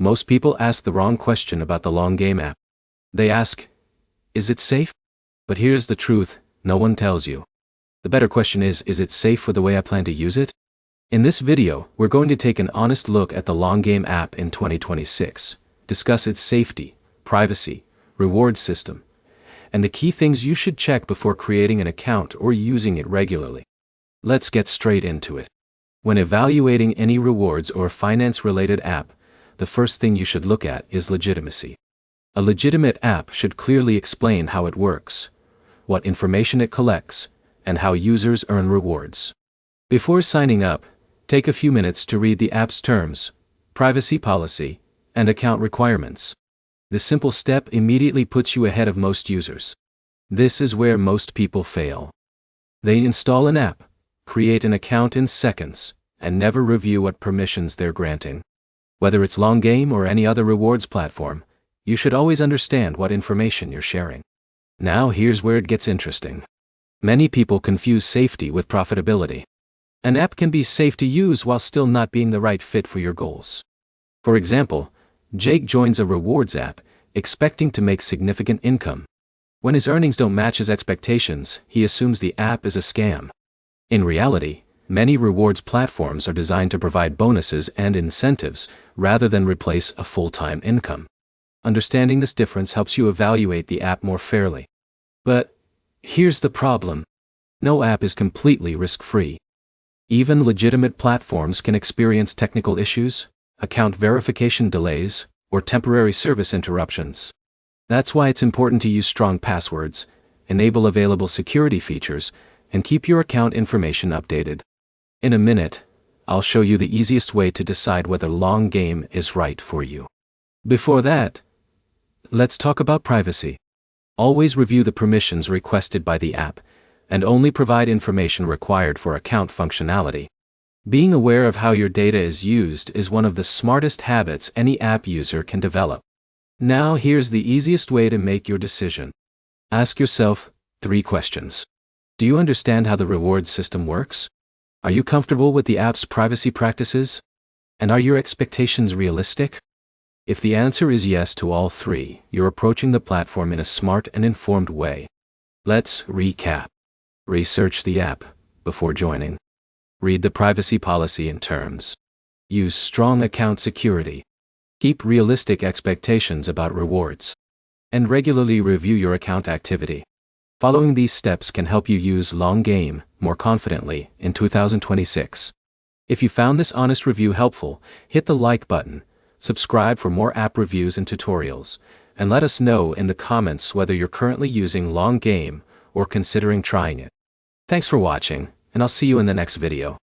Most people ask the wrong question about the Long Game app. They ask, is it safe? But here's the truth, no one tells you. The better question is it safe for the way I plan to use it? In this video, we're going to take an honest look at the Long Game app in 2026, discuss its safety, privacy, reward system, and the key things you should check before creating an account or using it regularly. Let's get straight into it. When evaluating any rewards or finance-related app, the first thing you should look at is legitimacy. A legitimate app should clearly explain how it works, what information it collects, and how users earn rewards. Before signing up, take a few minutes to read the app's terms, privacy policy, and account requirements. This simple step immediately puts you ahead of most users. This is where most people fail. They install an app, create an account in seconds, and never review what permissions they're granting. Whether it's Long Game or any other rewards platform, you should always understand what information you're sharing. Now here's where it gets interesting. Many people confuse safety with profitability. An app can be safe to use while still not being the right fit for your goals. For example, Jake joins a rewards app, expecting to make significant income. When his earnings don't match his expectations, he assumes the app is a scam. In reality, many rewards platforms are designed to provide bonuses and incentives rather than replace a full-time income. Understanding this difference helps you evaluate the app more fairly. But here's the problem. No app is completely risk-free. Even legitimate platforms can experience technical issues, account verification delays, or temporary service interruptions. That's why it's important to use strong passwords, enable available security features, and keep your account information updated. In a minute, I'll show you the easiest way to decide whether Long Game is right for you. Before that, let's talk about privacy. Always review the permissions requested by the app, and only provide information required for account functionality. Being aware of how your data is used is one of the smartest habits any app user can develop. Now here's the easiest way to make your decision. Ask yourself 3 questions. Do you understand how the rewards system works? Are you comfortable with the app's privacy practices? And are your expectations realistic? If the answer is yes to all 3, you're approaching the platform in a smart and informed way. Let's recap. Research the app before joining. Read the privacy policy and terms. Use strong account security. Keep realistic expectations about rewards. And regularly review your account activity. Following these steps can help you use Long Game more confidently in 2026. If you found this honest review helpful, hit the like button, subscribe for more app reviews and tutorials, and let us know in the comments whether you're currently using Long Game or considering trying it. Thanks for watching, and I'll see you in the next video.